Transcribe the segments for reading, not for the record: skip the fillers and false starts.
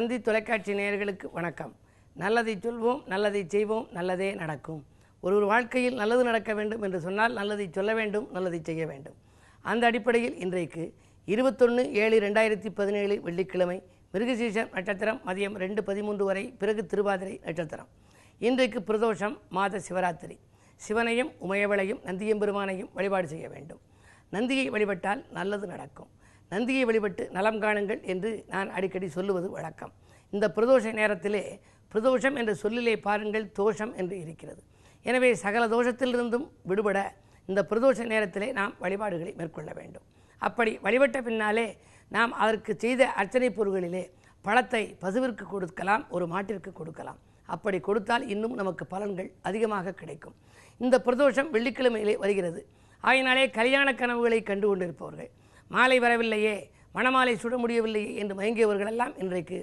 தந்தி தொலைக்காட்சி நேயர்களுக்கு வணக்கம். நல்லதை சொல்வோம், நல்லதை செய்வோம், நல்லதே நடக்கும். ஒரு வாழ்க்கையில் நல்லது நடக்க வேண்டும் என்று சொன்னால் நல்லதை சொல்ல வேண்டும், நல்லதை செய்ய வேண்டும். அந்த அடிப்படையில் இன்றைக்கு 21/7/2017 வெள்ளிக்கிழமை மிருகசீரிஷம் நட்சத்திரம் மதியம் 2:13 வரை, பிறகு திருவாதிரை நட்சத்திரம். இன்றைக்கு பிரதோஷம், மாத சிவராத்திரி. சிவனையும் உமையவளையும் நந்தியம்பெருமானையும் வழிபாடு செய்ய வேண்டும். நந்தியை வழிபட்டால் நல்லது நடக்கும். நந்தியை வழிபட்டு நலம் காணுங்கள் என்று நான் அடிக்கடி சொல்லுவது வழக்கம். இந்த பிரதோஷ நேரத்திலே பிரதோஷம் என்ற சொல்லிலே பாருங்கள், தோஷம் என்று இருக்கிறது. எனவே சகல தோஷத்திலிருந்தும் விடுபட இந்த பிரதோஷ நேரத்திலே நாம் வழிபாடுகளை மேற்கொள்ள வேண்டும். அப்படி வழிபட்ட பின்னாலே நாம் அதற்கு செய்த அர்ச்சனை பொருள்களிலே பழத்தை பசுவிற்கு கொடுக்கலாம், ஒரு மாட்டிற்கு கொடுக்கலாம். அப்படி கொடுத்தால் இன்னும் நமக்கு பலன்கள் அதிகமாக கிடைக்கும். இந்த பிரதோஷம் வெள்ளிக்கிழமையிலே வருகிறது. ஆயினாலே கல்யாண கனவுகளை கண்டு கொண்டிருப்பவர்கள், மாலை வரவில்லையே, மணமாலை சுட முடியவில்லையே என்று மயங்கியவர்களெல்லாம் இன்றைக்கு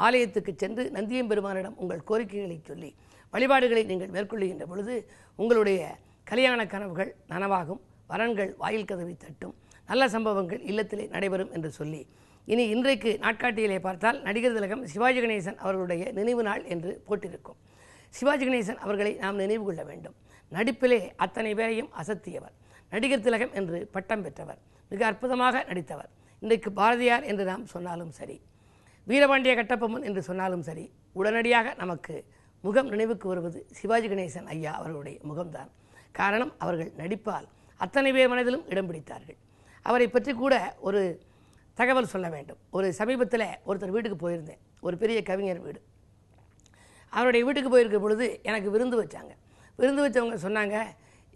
ஆலயத்துக்கு சென்று நந்தியம்பெருமானிடம் உங்கள் கோரிக்கைகளை சொல்லி வழிபாடுகளை நீங்கள் மேற்கொள்ளுகின்ற பொழுது உங்களுடைய கல்யாண கனவுகள் நனவாகும், வரன்கள் வாயில் கதவை தட்டும், நல்ல சம்பவங்கள் இல்லத்திலே நடைபெறும் என்று சொல்லி இனி இன்றைக்கு நாட்காட்டியிலே பார்த்தால் நடிகர் திலகம் சிவாஜி கணேசன் அவர்களுடைய நினைவு நாள் என்று போட்டிருக்கும். சிவாஜி கணேசன் அவர்களை நாம் நினைவு கொள்ள வேண்டும். நடிப்பிலே அத்தனை பேரையும் அசத்தியவர், நடிகர் திலகம் என்று பட்டம் பெற்றவர், மிக அற்புதமாக நடித்தவர். இன்றைக்கு பாரதியார் என்று நாம் சொன்னாலும் சரி, வீரபாண்டிய கட்டபொம்மன் என்று சொன்னாலும் சரி, உடனடியாக நமக்கு முகம் நினைவுக்கு வருவது சிவாஜி கணேசன் ஐயா அவர்களுடைய முகம்தான். காரணம், அவர்கள் நடிப்பால் அத்தனை பேர் மனதிலும் இடம் பிடித்தார்கள். அவரை பற்றி கூட ஒரு தகவல் சொல்ல வேண்டும். ஒரு சமீபத்தில் ஒருத்தர் வீட்டுக்கு போயிருந்தேன், ஒரு பெரிய கவிஞர் வீடு. அவருடைய வீட்டுக்கு போயிருக்கிற பொழுது எனக்கு விருந்து வச்சாங்க. விருந்து வச்சவங்க சொன்னாங்க,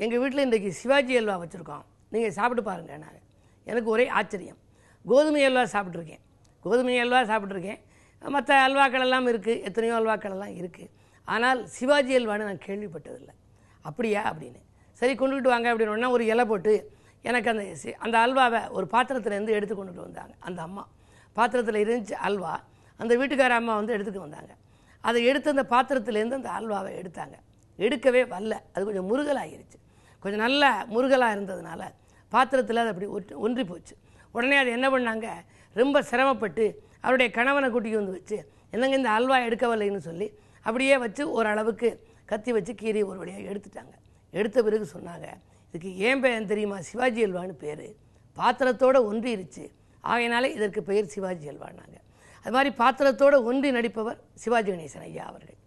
எங்கள் வீட்டில் இன்றைக்கு சிவாஜி அல்வா வச்சுருக்கோம், நீங்கள் சாப்பிட்டு பாருங்கள். நாங்கள் எனக்கு ஒரே ஆச்சரியம். கோதுமை அல்வா சாப்பிட்ருக்கேன், மற்ற அல்வாக்கள் எல்லாம் இருக்குது, எத்தனையோ அல்வாக்கள் எல்லாம் இருக்குது. ஆனால் சிவாஜி அல்வான்னு நான் கேள்விப்பட்டதில்லை. அப்படியா அப்படின்னு, சரி கொண்டுக்கிட்டு வாங்க அப்படின்னு ஒரு இலை போட்டு எனக்கு அந்த அல்வாவை ஒரு பாத்திரத்துலேருந்து எடுத்து கொண்டுட்டு வந்தாங்க. அந்த அம்மா பாத்திரத்தில் இருந்துச்சு அல்வா, அந்த வீட்டுக்கார அம்மா எடுத்துகிட்டு வந்தாங்க. அதை எடுத்து அந்த பாத்திரத்துலேருந்து அந்த அல்வாவை எடுத்தாங்க. எடுக்கவே வரல, அது கொஞ்சம் முருகலாகிருச்சு. கொஞ்சம் நல்ல முருகலாக இருந்ததுனால பாத்திரத்தில் அது அப்படி ஒன்றி போச்சு. உடனே அது என்ன பண்ணாங்க, ரொம்ப சிரமப்பட்டு அவருடைய கணவனை கூட்டிக்கு வந்து வச்சு, என்னங்க இந்த அல்வா எடுக்கவில்லைன்னு சொல்லி அப்படியே வச்சு ஓரளவுக்கு கத்தி வச்சு கீரி ஒரு வழியாக எடுத்துட்டாங்க. எடுத்த பிறகு சொன்னாங்க, இதுக்கு ஏன் பேர் தெரியுமா, சிவாஜி அல்வான்னு பேர், பாத்திரத்தோடு ஒன்றிருச்சு, ஆகையினாலே இதற்கு பெயர் சிவாஜி அல்வான்னாங்க. அது மாதிரி பாத்திரத்தோடு ஒன்றி நடிப்பவர் சிவாஜி கணேசன் ஐயா அவர்கள்.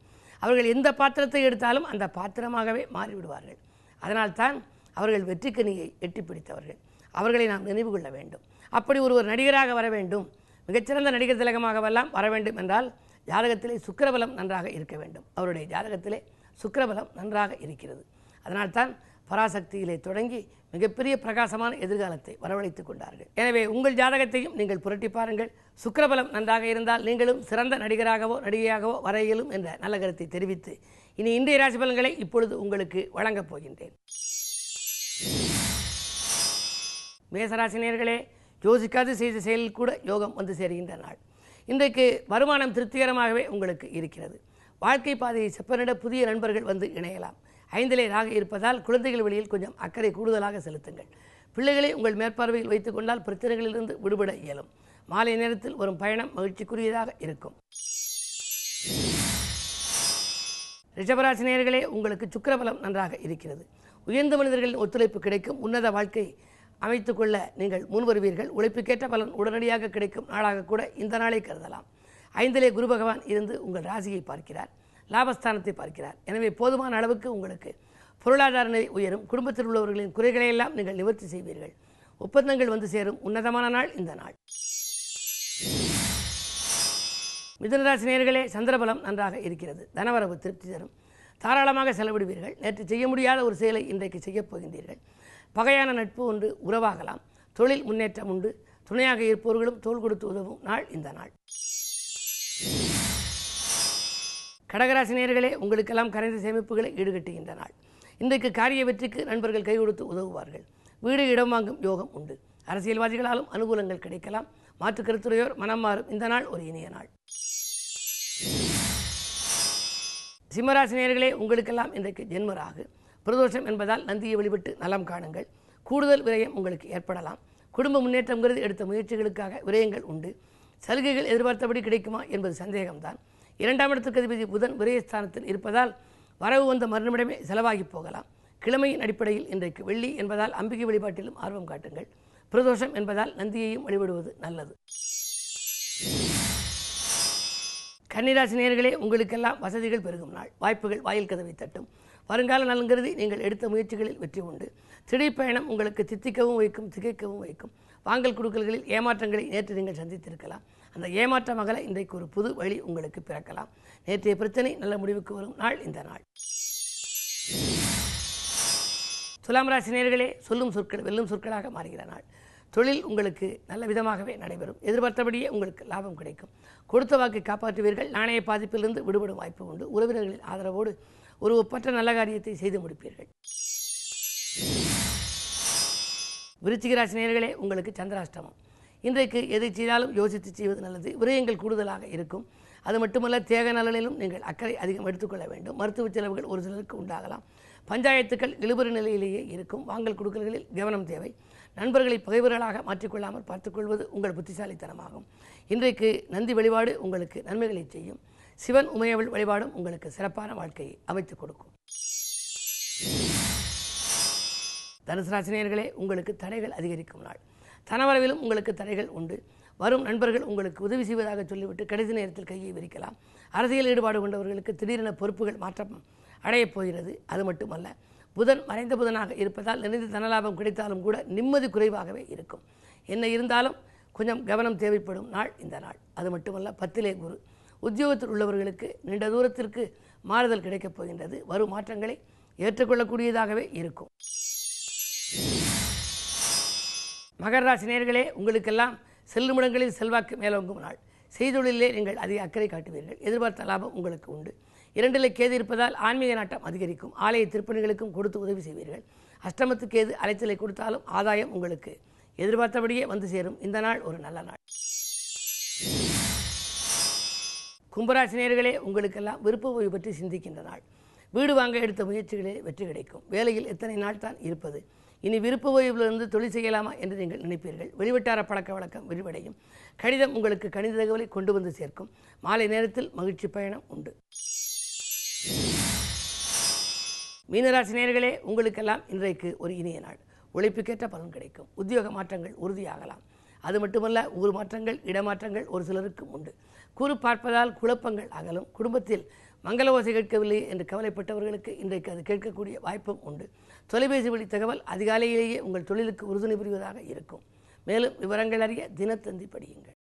அவர்கள் எந்த பாத்திரத்தை எடுத்தாலும் அந்த பாத்திரமாகவே மாறிவிடுவார்கள். அதனால்தான் அவர்கள் வெற்றிக்கனியை எட்டி பிடித்தவர்கள். அவர்களை நாம் நினைவு கொள்ள வேண்டும். அப்படி ஒருவர் நடிகராக வர வேண்டும், மிகச்சிறந்த நடிகர் திலகமாகவெல்லாம் வர வேண்டும் என்றால் ஜாதகத்திலே சுக்கிரபலம் நன்றாக இருக்க வேண்டும். அவருடைய ஜாதகத்திலே சுக்கிரபலம் நன்றாக இருக்கிறது. அதனால்தான் பராசக்தியிலே தொடங்கி மிகப்பெரிய பிரகாசமான எதிர்காலத்தை வரவழைத்துக் கொண்டார்கள். எனவே உங்கள் ஜாதகத்தையும் நீங்கள் புரட்டி பாருங்கள். சுக்கிரபலம் நன்றாக இருந்தால் நீங்களும் சிறந்த நடிகராகவோ நடிகையாகவோ வர இயலும் என்ற நல்ல கருத்தை தெரிவித்து இனி இன்றைய ராசி பலன்களை இப்பொழுது உங்களுக்கு வழங்கப் போகின்றேன். மேசராசினியர்களே, யோசிக்காது செய்த செயலில் கூட யோகம் வந்து சேருகின்ற நாள். இன்றைக்கு வருமானம் திருப்திகரமாகவே உங்களுக்கு இருக்கிறது. வாழ்க்கை பாதையை செப்பனிட புதிய நண்பர்கள் வந்து இணையலாம். 5லே ராகு இருப்பதால் குழந்தைகள் வழியில் கொஞ்சம் அக்கறை கூடுதலாக செலுத்துங்கள். பிள்ளைகளை உங்கள் மேற்பார்வையில் வைத்துக் கொண்டால் பிரச்சனைகளிலிருந்து விடுபட இயலும். மாலை நேரத்தில் வரும் பயணம் மகிழ்ச்சிக்குரியதாக இருக்கும். ரிஷபராசினியர்களே, உங்களுக்கு சுக்கிரபலம் நன்றாக இருக்கிறது. உயர்ந்த மனிதர்களின் ஒத்துழைப்பு கிடைக்கும். உன்னத வாழ்க்கை அமைத்துக்கொள்ள நீங்கள் முன்வருவீர்கள். உழைப்புக்கேற்ற பலன் உடனடியாக கிடைக்கும் நாளாக கூட இந்த நாளை கருதலாம். 5லே குரு பகவான் இருந்து உங்கள் ராசியை பார்க்கிறார், லாபஸ்தானத்தை பார்க்கிறார். எனவே போதுமான அளவுக்கு உங்களுக்கு பொருளாதார நிலை உயரும். குடும்பத்தில் உள்ளவர்களின் குறைகளையெல்லாம் நீங்கள் நிவர்த்தி செய்வீர்கள். ஒப்பந்தங்கள் வந்து சேரும். உன்னதமான நாள் இந்த நாள். மிதுனராசி நேயர்களே, சந்திரபலம் நன்றாக இருக்கிறது. தனவரவு திருப்தி தரும். தாராளமாக செலவிடுவீர்கள். நேற்று செய்ய முடியாத ஒரு செயலை இன்றைக்கு செய்யப் போகின்றீர்கள். பகையான நட்பு ஒன்று உறவாகலாம். தொழில் முன்னேற்றம் உண்டு. துணையாக இருப்பவர்களும் தோள் கொடுத்து உதவும் நாள் இந்த நாள். கடகராசி நேயர்களே, உங்களுக்கெல்லாம் கரைந்த சேமிப்புகளை ஈடுகட்டுகின்ற நாள். இன்றைக்கு காரிய வெற்றிக்கு நண்பர்கள் கை கொடுத்து உதவுவார்கள். வீடு இடம் வாங்கும் யோகம் உண்டு. அரசியல்வாதிகளாலும் அனுகூலங்கள் கிடைக்கலாம். மாற்று கருத்துரையோர் மனம் மாறும் இந்த நாள் ஒரு இனிய நாள். சிம்மராசி நேயர்களே, உங்களுக்கெல்லாம் இன்றைக்கு ஜென்மராகு. பிரதோஷம் என்பதால் நந்தியை வழிபட்டு நலம் காணுங்கள். கூடுதல் விரயம் உங்களுக்கு ஏற்படலாம். குடும்ப முன்னேற்றங்கிறது எடுத்த முயற்சிகளுக்காக விரயங்கள் உண்டு. சலுகைகள் எதிர்பார்த்தபடி கிடைக்குமா என்பது சந்தேகம்தான். 2ஆம் இடத்துக்கு அதிபதி புதன் விரயஸ்தானத்தில் இருப்பதால் வரவு வந்த மறுநிமிடமே செலவாகி போகலாம். கிழமையின் அடிப்படையில் இன்றைக்கு வெள்ளி என்பதால் அம்பிகை வழிபாட்டிலும் ஆர்வம் காட்டுங்கள். பிரதோஷம் என்பதால் நந்தியையும் வழிபடுவது நல்லது. கன்னிராசி நேயர்களே, உங்களுக்கெல்லாம் வசதிகள் பெருகும் நாள். வாய்ப்புகள் வாயில் கதவை தட்டும். வருங்கால நலன் கருதி நீங்கள் எடுத்த முயற்சிகளில் வெற்றி உண்டு. திடீர் பயணம் உங்களுக்கு தித்திக்கவும் வைக்கும், திகைக்கவும் வைக்கும். வாங்கல் கொடுக்கல்களில் ஏமாற்றங்களை நேற்று நீங்கள் சந்தித்திருக்கலாம். அந்த ஏமாற்றம் அகல இன்றைக்கு ஒரு புது வழி உங்களுக்கு பிறக்கலாம். நேற்றைய பிரச்சனை நல்ல முடிவுக்கு வரும் நாள் இந்த நாள். துலாம் ராசி நேயர்களே, சொல்லும் சொற்கள் வெல்லும் சொற்களாக மாறுகிற நாள். தொழில் உங்களுக்கு நல்ல விதமாகவே நடைபெறும். எதிர்பார்த்தபடியே உங்களுக்கு லாபம் கிடைக்கும். கொடுத்த வாக்கை காப்பாற்றுவீர்கள். நாணய பாதிப்பிலிருந்து விடுபடும் வாய்ப்பு உண்டு. உறவினர்களின் ஆதரவோடு ஒரு ஒப்பற்ற நல்ல காரியத்தை செய்து முடிப்பீர்கள். விருச்சிக ராசி நேயர்களே, உங்களுக்கு சந்திராஷ்டமம். இன்றைக்கு எதை செய்தாலும் யோசித்து செய்வது நல்லது. விரயங்கள் கூடுதலாக இருக்கும். அது மட்டுமல்ல, தேக நலனிலும் நீங்கள் அக்கறை அதிகம் எடுத்துக்கொள்ள வேண்டும். மருத்துவ செலவுகள் ஒரு சிலருக்கு உண்டாகலாம். பஞ்சாயத்துக்கள் இழுபறி நிலையிலேயே இருக்கும். வாங்கல் கொடுக்கல்களில் கவனம் தேவை. நண்பர்களை பகைவர்களாக மாற்றிக்கொள்ளாமல் பார்த்துக்கொள்வது உங்கள் புத்திசாலித்தனமாகும். இன்றைக்கு நந்தி வழிபாடு உங்களுக்கு நன்மைகளை செய்யும். சிவன் உமையவள் வழிபாடும் உங்களுக்கு சிறப்பான வாழ்க்கையை அமைத்துக் கொடுக்கும். தனுசு ராசி நேயர்களே, உங்களுக்கு தடைகள் அதிகரிக்கும் நாள். தனவரவிலும் உங்களுக்கு தடைகள் உண்டு. வரும் நண்பர்கள் உங்களுக்கு உதவி செய்வதாக சொல்லிவிட்டு கடைசி நேரத்தில் கையை விரிக்கலாம். அரசியல் ஈடுபாடு கொண்டவர்களுக்கு திடீரென பொறுப்புகள் மாற்றம் அடையப் போகிறது. அது மட்டுமல்ல, புதன் மறைந்த புதனாக இருப்பதால் நிறைந்த தனலாபம் கிடைத்தாலும் கூட நிம்மதி குறைவாகவே இருக்கும். என்ன இருந்தாலும் கொஞ்சம் கவனம் தேவைப்படும் நாள் இந்த நாள். அது மட்டுமல்ல, 10லே குரு. உத்தியோகத்தில் உள்ளவர்களுக்கு நீண்ட தூரத்திற்கு மாறுதல் கிடைக்கப் போகின்றது. வரும் மாற்றங்களை ஏற்றுக்கொள்ளக்கூடியதாகவே இருக்கும். மகர ராசி நேயர்களே, உங்களுக்கெல்லாம் செல்லுமிடங்களில் செல்வாக்கு மேலோங்கும் நாள். செய்தொழிலே நீங்கள் அதிக அக்கறை காட்டுவீர்கள். எதிர்பார்த்த லாபம் உங்களுக்கு உண்டு. 2ல் கேது இருப்பதால் ஆன்மீக நாட்டம் அதிகரிக்கும். ஆலய திருப்பணிகளுக்கும் கொடுத்து உதவி செய்வீர்கள். அஷ்டமத்துக்கு கேது அலைச்சலை கொடுத்தாலும் ஆதாயம் உங்களுக்கு எதிர்பார்த்தபடியே வந்து சேரும். இந்த நாள் ஒரு நல்ல நாள். கும்பராசி நேயர்களே, உங்களுக்கெல்லாம் விருப்ப ஓய்வு பற்றி சிந்திக்கின்ற நாள். வீடு வாங்க எடுத்த முயற்சிகளே வெற்றி கிடைக்கும். வேலையில் எத்தனை நாள் தான் இருப்பது, இனி விருப்ப ஓய்விலிருந்து தொழில் செய்யலாமா என்று நீங்கள் நினைப்பீர்கள். வெளிவட்டார பழக்க வழக்கம் விரிவடையும். கடிதம் உங்களுக்கு கணித தகவலை கொண்டு வந்து சேர்க்கும். மாலை நேரத்தில் மகிழ்ச்சி பயணம் உண்டு. மீனராசி நேயர்களே, உங்களுக்கெல்லாம் இன்றைக்கு ஒரு இனிய நாள். உழைப்புக்கேற்ற பலன் கிடைக்கும். உத்தியோக மாற்றங்கள் உறுதியாகலாம். அது மட்டுமல்ல, ஊர் மாற்றங்கள் இடமாற்றங்கள் ஒரு சிலருக்கும் உண்டு. கூறு பார்ப்பதால் குழப்பங்கள் அகலும். குடும்பத்தில் மங்கள ஓசை கேட்கவில்லை என்று கவலைப்பட்டவர்களுக்கு இன்றைக்கு அது கேட்கக்கூடிய வாய்ப்பும் உண்டு. தொலைபேசி வழி தகவல் அதிகாலையிலேயே உங்கள் தொழிலுக்கு உறுதுணை புரிவதாக இருக்கும். மேலும் விவரங்கள் அறிய தினத்தந்தி படியுங்கள்.